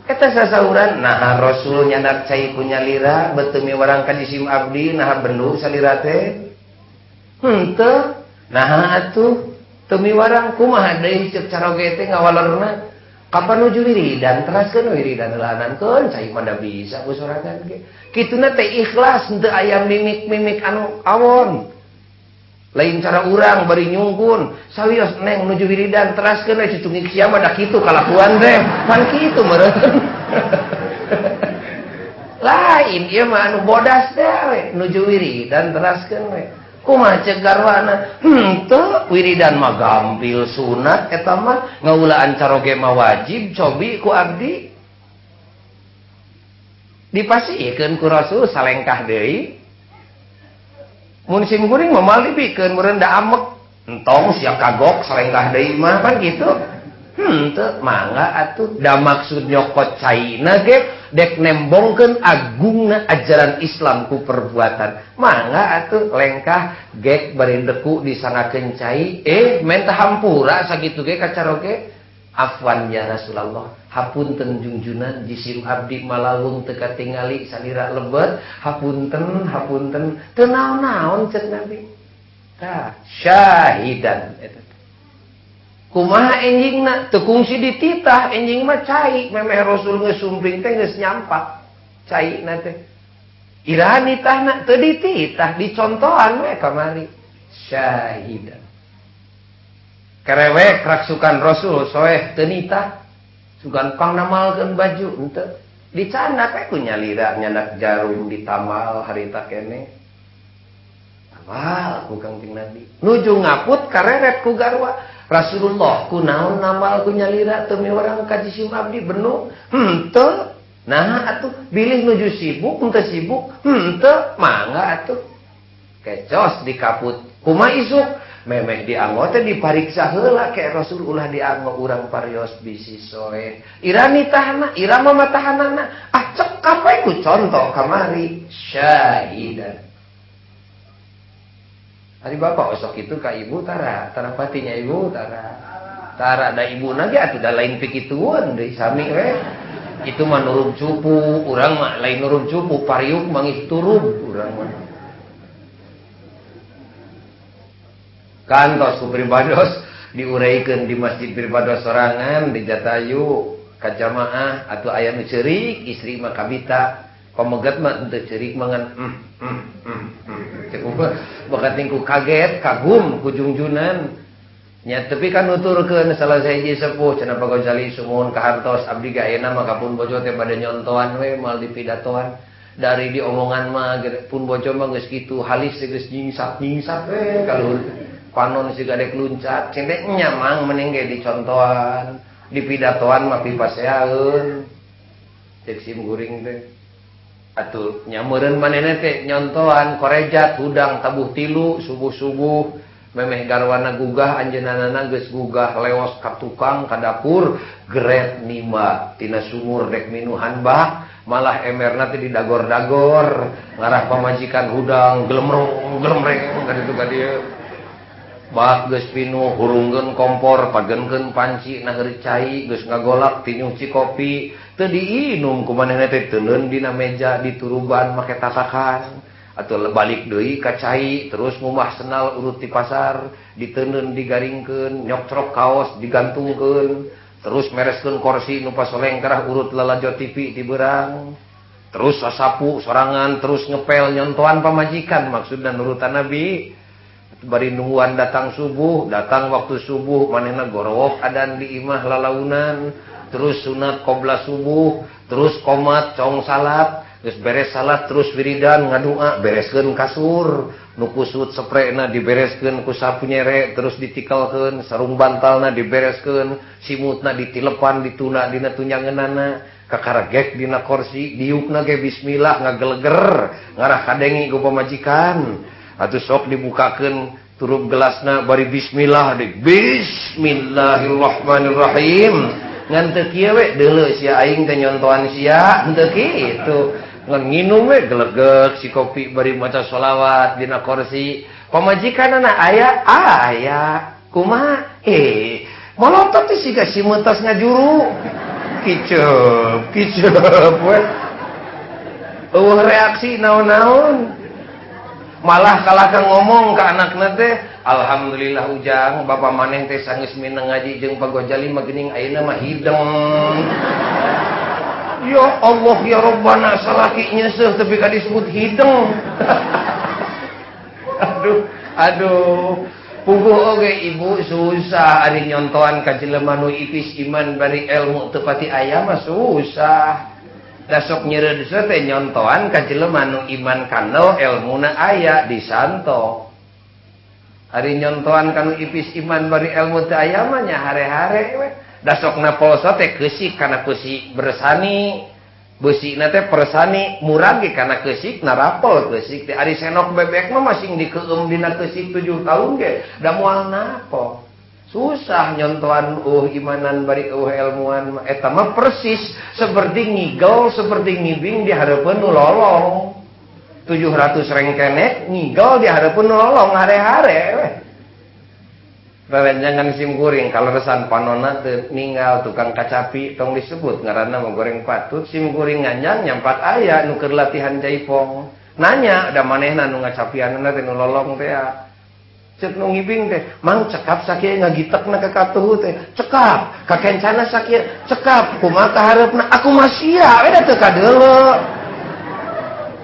Eta sasauran nah Rasul nyanak cai ku nyalira beteu miwarang ka jisim abdi nah bendu salira teh. Henteu. Nah atuh teu miwarang kumaha deui ceuk caroge teh ngawalerna. Kapan nuju wiridan teraskeun wiridan heulanan cai mah da bisa usorangan ge. Kituna teh ikhlas henteu aya mimik-mimik anu awon. Lain cara urang bari nyungkun sawios neng nuju wiridan teraskeun we cucungik sia mah da kitu kalakuan teh pan kitu meureun. Lain ieu mah anu bodas teh we nuju wiridan teraskeun we. Kumaha ceuk garwana? Henteu wiridan mah gampil sunat eta mah ngaulaan caroge mah wajib cobi ku abdi. Dipasiekeun ku Rasul salengkah deui. Mun simkuring mah mal dipikeun meureun da amek. Entong sia kagok salengkah deui mah pan kitu. Henteu mangga atuh da maksud nyokot caina ge dek nembongkeun agungna ajaran Islam ku perbuatan. Mangga atuh lengkah gek bari deku disangakeun cai menta hampura sakitu ge kacaroge. Afwan ya Rasulullah, hapunten junjunan jisim abdi malawung teu katingali salira lebet. Hapunten teu naon-naon ceuk Nabi. Tah syahidan eta. Kumaha enjingna teu kungsi dititah enjing mah cai memeh Rasul geus sumping teh geus nyampak caina teh. Iraha nitahna teu dititah dicontohan we kamari syahidan. Kerewek raksukan Rasul soeh teu nitah sugan pangnamalkeun baju henteu dicanak we ku nyalira nyanak jarum ditamal harita keneh. Awal ku Kangjeng Nabi nuju ngaput kareret ku garwa Rasulullah kunaon namal ku nyalira teu miwarang ka jisim abdi benu henteu. Nah atuh bilih nuju sibuk henteu sibuk henteu mangga atuh kecos dikaput kumaha isuk memeh dianggo teh dipariksa heula ke Rasul ulah dianggo urang parios bisi soe. Irani tahana, irama matahanana, cekap we ku contoh kamari syahidan. Ari bapak osok itu ka ibu tara patinya ibu tara da ibu nage atuh da lain pikitueun deui sami we. Itu mah nurub cupu, urang mah lain nurub cupu, pariuk mangih turub urang mah. Kantos ku pribados diuraykeun di masjid pribados sorangan di Jatayu ka jamaah atuh aya nu ceurik istri mah kabita pamegat mah teu ceurik mangan cek bakat tingku kaget kagum ku junjunan nya tapi kan nuturkeun salah sahiji sepuh cenah Pak Ghazali sumuhun kahartos abdi ga ayeuna mah kapun bojo teh bade nyontoan we mal dipidatoan dari diomongan mah pun bojo mah geus kitu halis geus nyingsap we kaluhur panon siga dek luncat cendek nyamang mending ge dicontohan dipidatoan mah pipaseaeun cek sim guring teh atuh nyameureun manehna teh nyontohan korejat hudang tabuh tilu subuh-subuh memeh garwana gugah anjeunana geus gugah leos ka tukang ka dapur geret nima tina sumur dek minuhan bah malah emerna teh didagor-dagor ngarah pamajikan hudang glemreng ka ditu ka dieu bak geus pinuh hurungkeun kompor pagenkeun panci na heureuk cai geus ngagolak ti nyuci kopi teu diinum ku manehna teh teuleun dina meja dituruban make tatakan atuh balik deui ka cai terus ngumah senal urut ti pasar diteuneun digaringkeun nyoktrok kaos digantungkeun terus mereskeun kursi nu pasoleng kerah urut lalajo TV ti beurang terus sasapu sorangan terus ngepel nyontoan pamajikan maksudna nurutan Nabi bari nungguan datang waktu subuh manehna gorowok adan di imah lalaunan terus sunat qobla subuh terus qomat cong salat geus beres salat terus wiridan ngadua bereskeun kasur nu kusut sprayna dibereskeun ku sapu nyere terus ditikelkeun sarung bantalna dibereskeun simutna ditilepan dituna dina tunjangeunana kakaragek dina kursi diukna ge bismillah ngageleger ngarah kadengi ku pamajikan atuh sok dibukakeun turup gelasna bari bismillah deui bismillahirrahmanirrahim ngan teu kieu we deuleu sia aing teh nyontohan sia henteu kitu ngan nginum we gelegek si kopi bari maca sholawat dina kursi pamajikanana aya kumaha molotot teh siga si meutos ngajuru kiceup we eueuh reaksi naon-naon malah kalah ka ngomong ka anakna teh alhamdulillah ujang bapa maneh teh sanggeus mineng ngaji jeung Pak Ghazali mah geuning ayeuna mah hideng ya Allah ya Rabbana salaki nyeuseuf tapi ka disebut hideng aduh puguh oge ibu susah ari nyontohan ka jelema nu ipis iman bari ilmu teu pati aya mah susah dasok nyeureud teh nyontohan ka jelema nu iman kandel elmuna aya disanto ari nyontohan kanu ipis iman bari ilmu teu aya mah nya hare-hare we dasokna polso teh keusik kana keusik bersani beusina teh persani murag ge kana keusik narapol keusik teh ari senok bebek mah masing dikeum dina keusik 7 taun ge da moal napo susah nyontohan imanan bari ilmuan eta mah persis seperti ngigel seperti ngibing di hareupeun nu lolong 700 rengkenek ngigel di hareupeun nu lolong hare-hare we jangan sim kuring kalau resan panonna teu ninggal tukang kacapi tong disebut ngaranna mah goreng patut sim kuring nganjang nyampat aya nu keur latihan jaipong nanya da manehna nu ngacapianna teh nu lolong teh cek nu ngibing teh mang cekap sakieu ngagitekna ka katuh teh cekap ka kencana sakieu cekap kumaha kahareupna aku mah sia we da teu kadeuleu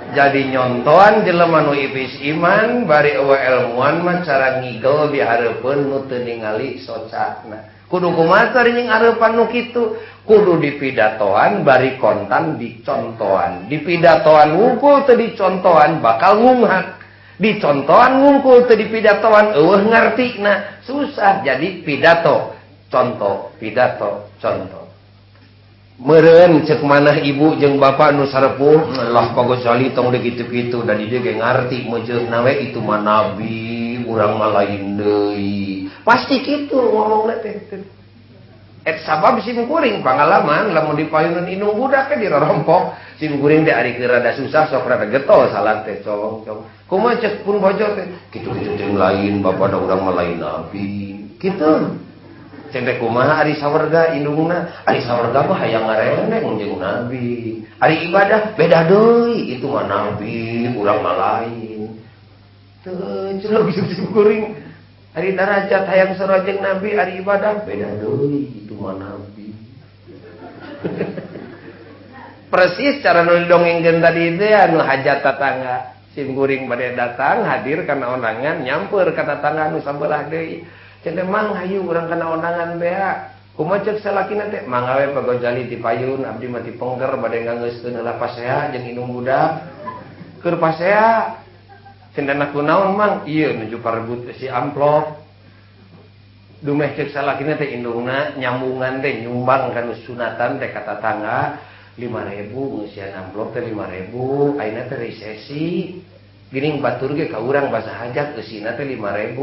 jadi nyontohan jelema nu ipis iman bari eueuh ilmuan mah cara ngigel di hareupeun nu teu ningali socana kudu kumaha teh ring hareupan nu kitu kudu dipidatoan bari kontan dicontohan dipidatoan ngungkul teu dicontohan bakal ngunghat dicontohan ngungkul teu dipidatoan eueuh ngartina susah jadi pidato contoh meureun ceuk manah ibu jeung bapak nu sarepuh lah Pak Ghazali tong deui kitu-kitu da di dieu ge ngarti meujeunna we itu mah nabi urang mah lain deui. Pasti kitu ngomongna teh. Sabab simkuring pangalaman lamun dipayunan indung budak ke dirorompok simkuring teh ari keur rada susah sok rada getol salat teh colong. Kumaha cek pun bojo teh kitu-kitu teh lain bapak da urang mah lain nabi. Kitu. Cek kumaha ari sawerga indungna ari sawerga mah hayang ngareneng jeung nabi. Ari ibadah beda deui itu mah nabi urang mah lain. Teu celok simkuring hari darajat hayang sarojeng nabi hari ibadah beda deui itu mah nabi. Persis cara nu didongengkeun tadi teh anu hajat tatangga simkuring bade datang hadir kana undangan nyamper ka tatangga anu sabelah deui cenah mang hayu urang kana undangan bea kumaha ceuk salakina teh mangga we Pak Gojali dipayun abdi mah dipengger bade nganggeuskeun heula pasea jeung indung budak keur pasea cenah kunaon mang ieu nuju parebut si amplop dumeh cek salakina teh indungna nyambungan teh nyumbang kana sunatan teh ka tatangga 5.000 ngeusian amplop teh 5.000 ayeuna teh resesi geuning batur ge ka urang basa hajat eusina teh 5.000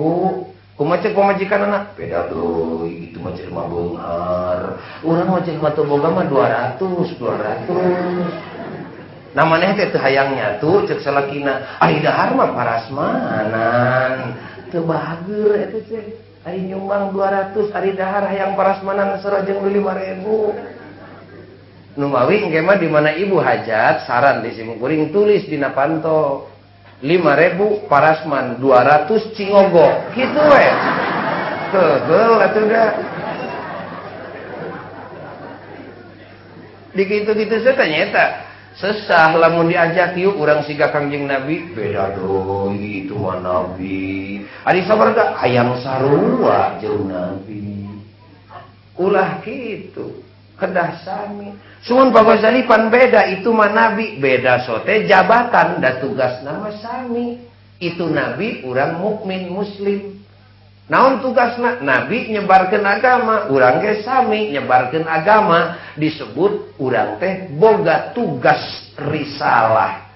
kumaha cek pamajikanna beda deui itu mah jelema beunghar urang mah jelema teu boga mah 200 nah maneh teh teu hayang nyatu cek salakina ari dahar mah parasmanan teu bahageur eta teh ari nyumbang 200 ari dahar hayang parasmanan sarojeng 5.000 nu mawi engke mah di mana ibu hajat saran di simkuring tulis dina panto 5.000 parasman 200 cingogo kitu we keugel atuh da di kitu-kitu teh nyata sesah lamun diajak yuk urang siga Kangjeng Nabi beda deui itu mah nabi ari sabarga hayang sarua jeung nabi ulah kitu kedah sami sumun Pak Ghazali pan beda itu mah nabi beda sote jabatan da tugas nama sami itu nabi urang mukmin muslim naon tugasna nabi nyebarkeun agama urang ge sami nyebarkeun agama disebut urang teh boga tugas risalah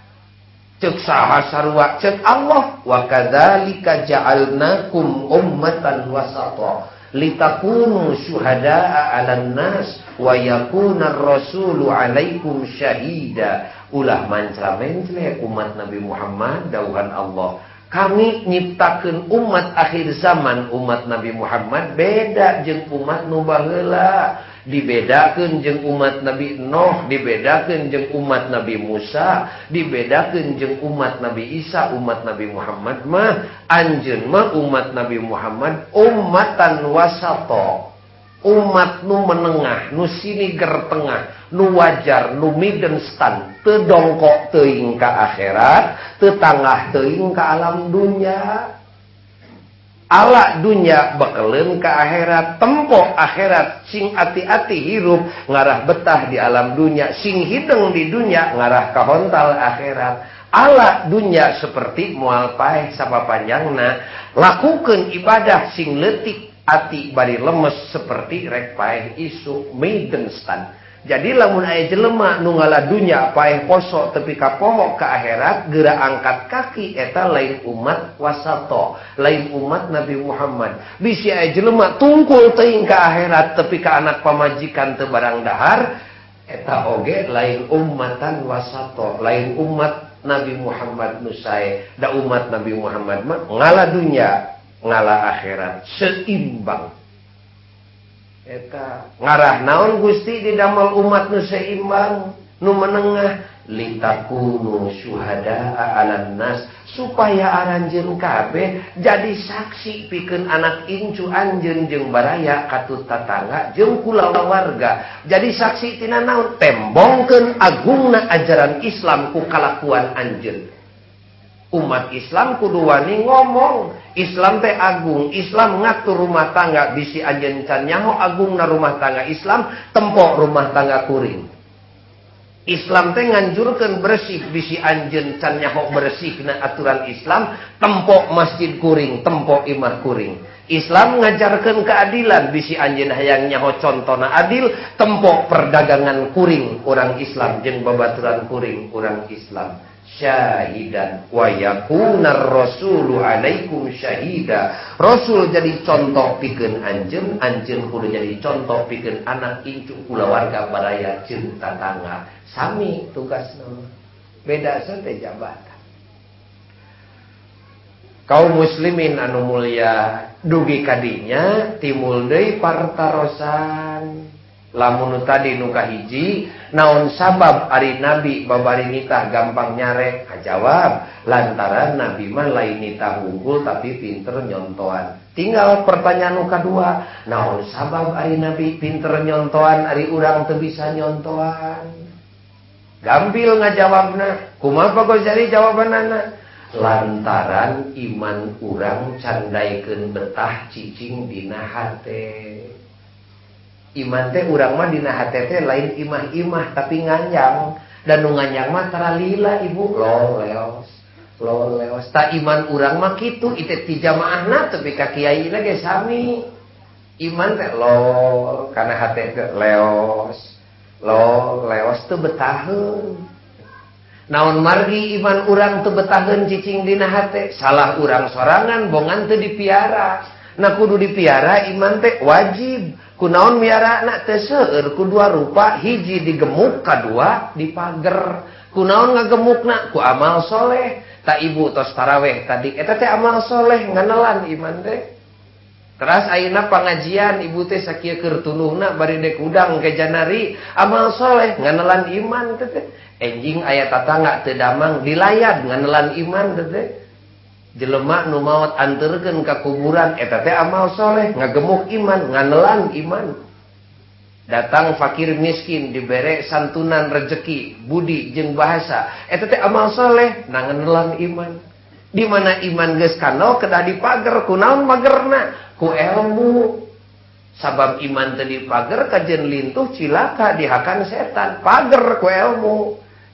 ceuk saha sarua ceuk Allah wa kadzalika ja'alnakum ummatan wasata litakunu syuhada'a 'alan nas wa yakuna ar-rasulu 'alaikum syahida ulah mancra-mencle umat Nabi Muhammad dauhan Allah kami nyiptakeun umat akhir zaman umat Nabi Muhammad beda jeung umat nu baheula dibedakeun jeung umat Nabi Nuh dibedakeun jeung umat Nabi Musa dibedakeun jeung umat Nabi Isa umat Nabi Muhammad mah anjeun mah umat Nabi Muhammad ummatan wasata umat nu menengah nu siniger tengah nu wajar nu middle stand teu dongkok teuing ka akhirat teu tangah teuing ka alam dunya ala dunya bakeleun ka akhirat tempo akhirat sing ati-ati hirup ngarah betah di alam dunya sing hideng di dunya ngarah ka hontal akhirat ala dunya seperti moal paeh sapapanjangna lakukeun ibadah sing leutik ati bari lemes seperti rek paeh isu maiden stand jadi lamun aya jelema nu ngaladunya paeh poso tepi ka poho ka akhirat geura angkat kaki eta lain umat wasato lain umat Nabi Muhammad bisi aya jelema tungkul teuing ka akhirat tepi ka anak pamajikan teu barang dahar eta oge lain ummatan wasato lain umat Nabi Muhammad nu sae da umat Nabi Muhammad mah ngaladunya ngala akhirat seimbang eta ngarah naon Gusti didamel umat nu seimbang nu menengah litakunu syuhada'a 'alan nas supaya aranjeun kabeh jadi saksi pikeun anak incu anjeun jeung baraya katut tatangga jeung kulawarga jadi saksi tina naon tembongkeun agungna ajaran Islam ku kalakuan anjeun umat Islam kudu wani ngomong Islam teh agung Islam ngatur rumah tangga bisi anjeun can nyaho agungna rumah tangga Islam tempo rumah tangga kuring Islam teh nganjurkeun bersih bisi anjeun can nyaho bersihna aturan Islam tempo masjid kuring tempo imah kuring Islam ngajarkeun keadilan bisi anjeun hayang nyaho contona adil tempo perdagangan kuring orang Islam jeung babaturan kuring orang Islam syahidan wa yakunar rasulu alaikum syahida. Rasul jadi contoh pikeun anjeun, anjeun kudu jadi contoh pikeun anak incu kulawarga baraya jeung tatangga. Sami tugasna. Beda teh jabatan. Kaum muslimin anu mulia, dugi kadinya timul deui partarosan. Lamun tadi nu kahiji naon sabab ari nabi babari nitah gampang nyarek? Jawab, lantaran nabi mah lain nitah unggul tapi pinter nyontoan. Tinggal pertanyaan nu kadua, naon sabab ari nabi pinter nyontoan ari urang teu bisa nyontoan? Gampil ngajawabna. Kumaha Pak Ghazali jawabanana? Lantaran iman urang candaikeun betah cicing dina hate. Iman teh urang mah dina hate teh lain imah-imah tapi nganjang, dan nu nganjang mah taralila ibu loleos. Ta iman urang mah kitu iteh ti jamaahna tapi ka kiaina ge sami. Iman teh lol kana hate teh leos teu betaheun. Naon margi iman urang teu betaheun cicing dina hate? Salah urang sorangan bongan teu dipiara. Nah kudu dipiara iman teh wajib. Kunaon miarana teh seueur ku dua rupa, hiji digemuk, kadua dipager. Kunaon ngagemukna? Ku amal soleh. Ta ibu tos taraweh tadi eta teh amal soleh nganelan iman teh. Teras ayeuna pangajian ibu teh sakieu keur tunuhna bari dek udang ke janari amal soleh nganelan iman teh. Enjing aya tatangga teu damang dilayad nganelan iman teh. Jelema nu maot anterkeun ka kuburan eta teh amal soleh ngagemuk iman nganelan iman. Datang fakir miskin dibere santunan rezeki budi jeung bahasa eta teh amal soleh nganelan iman. Di mana iman geus kano kedah dipager kunaon magerna? Ku ilmu. Sabab iman teu dipager kajeun lintuh cilaka dihakan setan. Pager ku ilmu.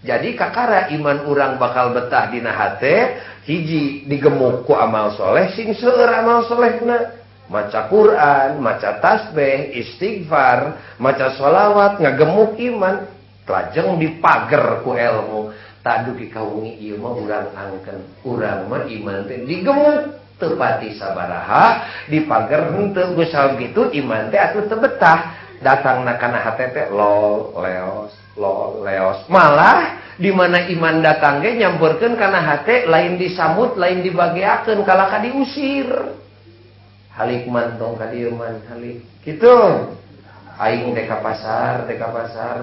Jadi kakara iman urang bakal betah dina hate, hiji digemuk ku amal soleh sing seueur amal solehna. Maca Quran, maca tasbih, istighfar, maca sholawat, ngagemuk iman. Lajeng dipager ku ilmu. Tadu dikaungi ieu mah urang angken. Urang mah iman teh digemuk teu pati sabaraha, dipager henteu geus sakitu iman teh atuh teu betah. Datangna kana hate teh loleos. Malah di mana iman datang ge nyamperkeun kana hate lain disambut, lain dibagiakeun, kalaka diusir. Halik mantong ka dieu man halik. Kitu. Aing teh ka pasar,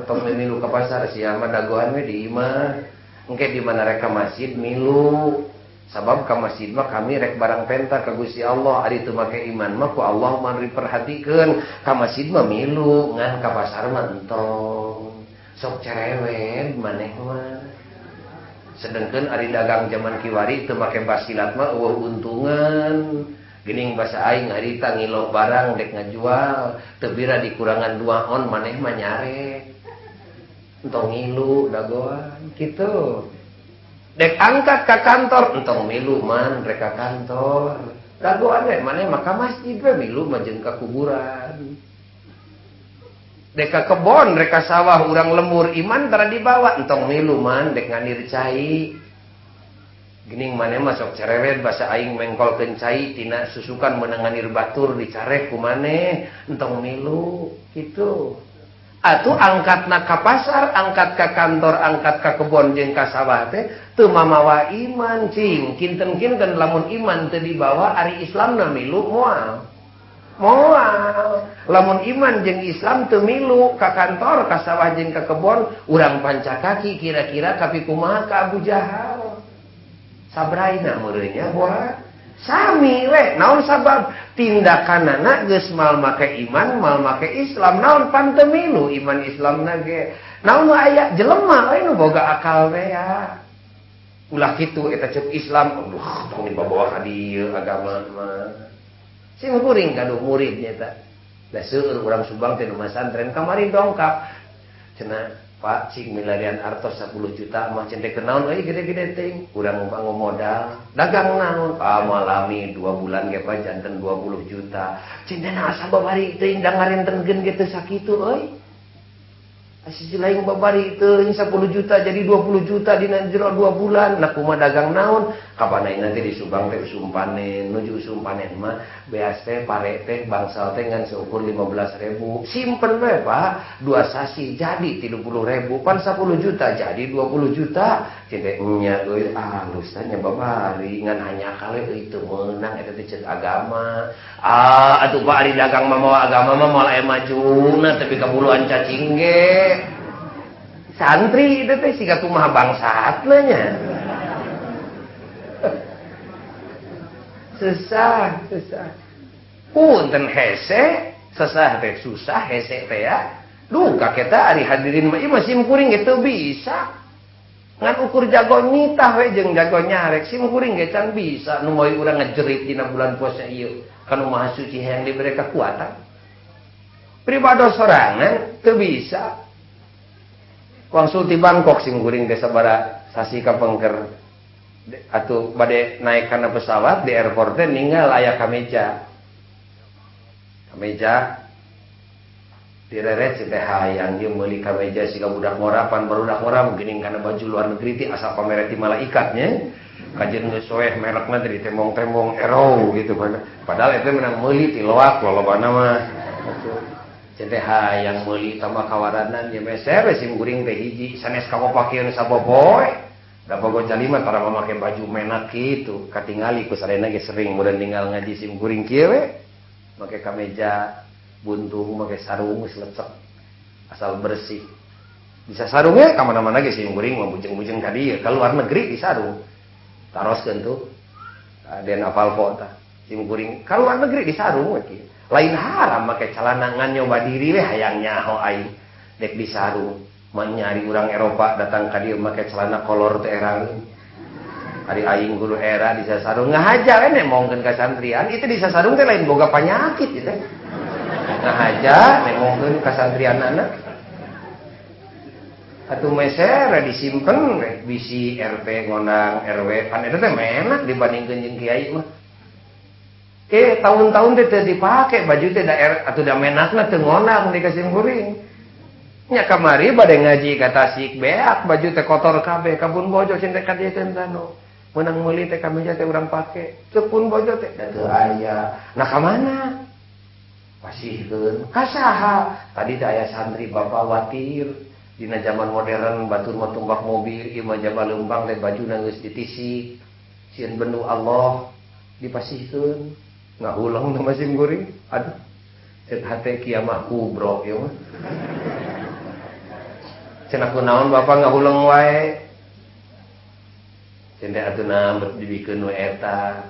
tong milu ka pasar sia mah dagoan we di imah. Engke di mana rek ka masjid milu. Sabab ka masjid mah kami rek barang penta ka Gusti Allah, ari teu make iman mah ku Allah mah diperhatikeun. Ka masjid mah milu, ngan ka pasar mah entong. Sok cerewet maneh mah. Sedengkeun ari dagang zaman kiwari teu make basilat mah eueuh untungan. Geuning basa aing harita ngilo barang dek ngajual, teu bira dikurangan 2 on maneh mah nyare. Entong ngilu dagoan kitu. Dek angkat ka kantor entong milu man rek ka kantor. Dagoan we maneh mah ka masjid we milu mah jeung ka kuburan. Dek ka kebon rek ka sawah urang lemur iman tara dibawa entong milu man dek nganir cai. Geuning maneh mah sok cerewet basa aing mengkolkeun cai tina susukan meunang nganir batur dicarek ku maneh entong milu kitu. Atuh angkatna ka pasar, angkat ka kantor, angkat ka kebon jeung ka sawah teh teu mamawa iman cing. Kinten-kinten lamun iman teu dibawa ari Islamna milu moal. Lamun iman jeung Islam teu milu ka kantor, ka sawah jeung ka kebon, urang panca kaki kira-kira kapi kumaha ka Abu Jahal. Sabraina meureunnya bola. Sami we, naon sabab tindakanana geus mal make iman, mal make Islam, naon pan teu milu iman Islamna ge. Naon aya jelema we nu boga akal we ya. Ulah kitu eta ceuk Islam, aduh tong dibawa ka dieu agama mah. Sing kuring kadu muridnya eta. Da seueur urang Subang teh nu masantren kamari dongkap. Cenah Pak cing milarian artos 10 juta mah cen teh kenaon euy gede-gede teuing urang bangun modal dagang naon malami 2 bulan ge pa janten 20 juta cen teh asa babari teuing dangarentenkeun ge teu sakitu euy Sisi lain babari teuing 10 juta jadi 20 juta dina jero 2 bulan. Nah kumaha dagang naon? Kapan aing nanti di Subang teh usum panen, nuju usum panen mah beas teh pare teh bangsal teh ngan seukur 15.000. Simpen we, Pak. 2 sasi jadi 30.000, pan 10 juta jadi 20 juta. Cinte nya euy alus tanya babari ngan hanya kali itu meunang eta teh ceuk agama. Atuh Pak ari dagang mah mawa agama mah moal aya majuna tapi kabuluan cacing ge. Santri itu teh siga kumaha bangsatna nya. Susah. Punten hese, sesah teh susah hese teh ya. Duh kaketa ari hadirin mah ieu masih kuring ge teu bisa. Ngan ukur jago nyitah we jeung jago nyarek sim kuring ge can bisa nu moy urang ngejerit dina bulan puasa ieu. Kanu maha suci hayang diberi kekuatan. Pribados sorangan teu bisa. Wangsul ti Bangkok sim kuring teh sabara sasi kapengker atuh bade naik kana pesawat di airport teh ninggal aya kameja direret si teh hayang dia meuli kameja siga budak morapan barudak mora geuning kana baju luar negeri ti asa pamere ti malaikatnya kajeun geus soeh merekna dari tembong-tembong Arrow gitu padahal eta menang meuli ti loak lolobana mah teh hayang meuli tambah kawaranan ya meser sim kuring teh hiji sanes kapopakeun saboboy da bogo jalima tara make baju menak kitu katingali ku sarena ge sering mudah ninggal ngaji sim kuring kieu we make kameja buntung make sarung geus lecek asal bersih bisa sarungnya ka mana-mana ge sim kuring mah bujeng-bujeng ka dieu ka luar negeri di sarung taroskeun tuh den apal po tah sim kuring ka luar negeri di sarung we kieu lain haram make calana ngan nyoba diri we hayang nyaho aing dek di sarung menyari urang Eropa datang ka dieu make celana kolor teh erang ari aing guru era di sarung ngahaja we nemongkeun ka santrian itu di sarung teh lain boga panyakit ieu teh ngahaja nemongkeun ka santrianana atuh meser disimpen we bisi RT ngondang RW pan eta teh menak dibandingkeun jeung kiai mah tahun-tahun teh dipake baju teh daerah atuh da menakna teu ngondang di kasim kuring nya kamari bade ngaji ka Tasik beak baju teh kotor kabeh kabun bojo cen teh kadiekeun tano meunang meuli teh kameja teh urang pake teu pun bojo teh teu aya nah ka mana pasihkeun ka saha tadi teh aya santri bapak watir dina zaman modern batur mah tumbak mobil ieu mah jaba leumpang teh bajuna geus ditisik sieun bendu Allah dipasihkeun ngahulang nama sim kuring aduh cet hate kiamah kubro ya mah cenah kunaon bapak ngahulang wae cenah atuh dibikeun we eta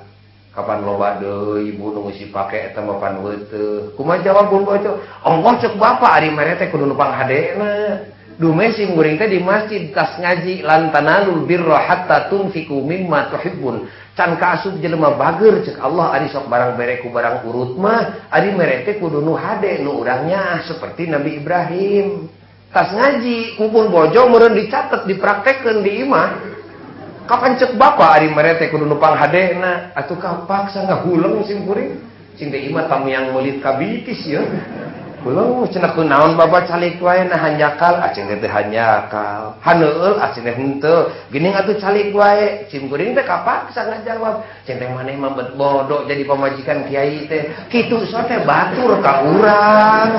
kapan loba deui ibu nu geus dipake eta mah pan heuteung kumaha jawab pun bojo ongkoh cek bapak ari mere teh kudu nupang hadena dume sim kuring teh di masjid tas ngaji lan tanalul birra hatta tunfiqu mimma tuhibbun can kaasup jelema bager cek Allah ari sok barang bere ku barang urut mah ari mere teh kudu nu hade nu urangnya seperti Nabi Ibrahim tas ngaji kumpul bojo meureun dicatet dipraktekkeun di imah kapan cek bapak ari mere teh kudu nu pang hadena atuh kapaksa ngahuleng sim kuring sing teh imah tamu yang meuli kabitis ya Belum cenah kunaon bapak calik wae nah hanjakal acing teh hanjakal. Haneueul acing teh henteu. Geuning atuh calik wae. Cim kuring teh kapaksa ngajawab. Cing teh maneh mah bodoh jadi pamajikan kiai teh. Kitu so teh batur ka urang.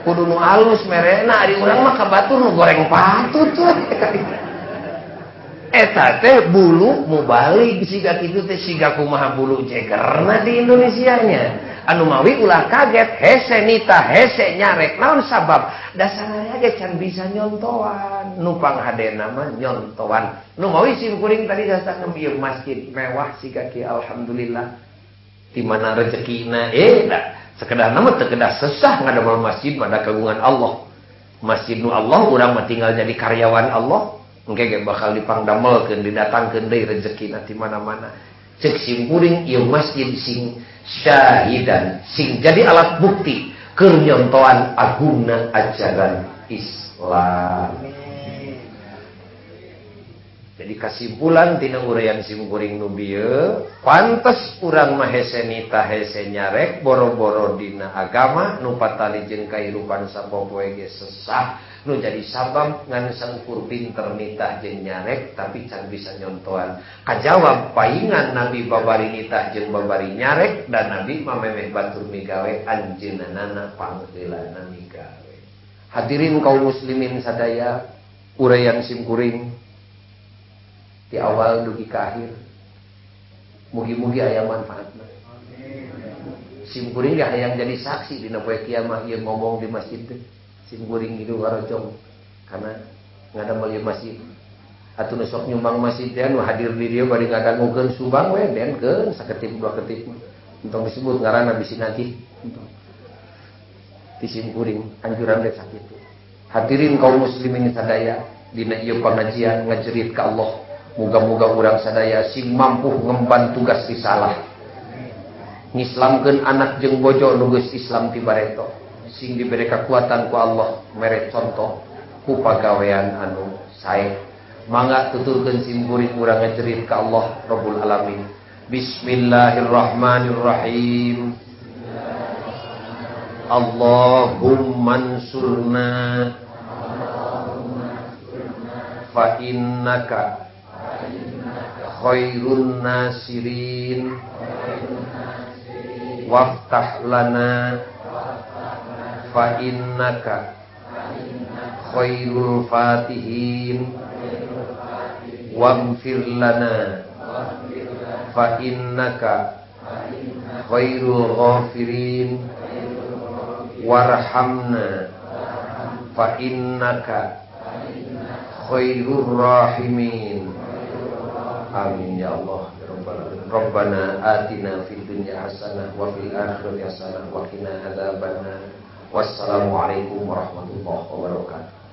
Kudu nu alus merena ari urang mah ka batur nu goreng patut we. Eta teh bulu mubalik siga kitu teh siga kumaha bulu jegerna di Indonesianya. Anu mawi ulah kaget hese nita hese nyarek naon sabab dasarnya ge can bisa nyontoan nupang hadena mah nyontoan nu mawi sim kuring tadi dasarna ieu masjid mewah siga kieu alhamdulillah di mana rezekina sekedar nama teu kedah sesah ngadamel masjid pada kagungan Allah masjid nu Allah urang mah tinggal jadi karyawan Allah engke ge bakal dipangdamelkeun didatangkeun deui rezekina di mana-mana cek sim kuring ieu masjid sing syahidan sing jadi alat bukti keur nyontoan agungna ajaran Islam. Jadi kesimpulan tina uraian simkuring nu bieu, pantes urang mah hese nita hese nyarek boro-boro dina agama nu patali jeung kahirupan sapopoe ge sesah nu jadi sabab ngan sangkur pinter nitah jeung nyarek tapi can bisa nyontoan. Kajawab paingan Nabi babari nitah jeung babari nyarek dan Nabi mamemeh batur migawe anjeunana pangheulana migawe. Hadirin kaum muslimin sadaya, uraian simkuring di awal dugi ke akhir mugi-mugi aya manfaatna. Simkuring gak hayang jadi saksi dina poe kiamat ieu ngomong di masjid teh. Simkuring hidu warojong karena ngadamel ieu masjid. Atuh nu sok nyumbang masjid teh nu hadir di dieu bari ngadangukeun sumbang we denkeun saketip dua ketip. Entong disebut ngaranna bisi nanti. Di simkuring anjuran rek sakitu. Hadirin kaum muslimin sadaya, dina ieu pengajian ngajerit ka Allah. Muga-muga urang sadaya sing mampu ngemban tugas risalah. Ngislamkeun anak jeung bojo nu geus Islam ti bareto. Sing diberi kekuatan ku Allah mere contoh ku pagawean anu sae. Mangga tuturkeun simkuring urang ngajerit ka Allah Rabbul Alamin. Bismillahirrahmanirrahim. Allahumma ansurna fa innaka khairun nasirin waftah lana fa innaka khairul fatihin waghfir lana fa innaka khairul ghafirin warhamna fa innaka khairur rahimin. Amin ya Allah. Rabbana atina fid dunya hasanah wa fil akhirati hasanah wa qina adzabannar. Wassalamualaikum warahmatullahi wabarakatuh.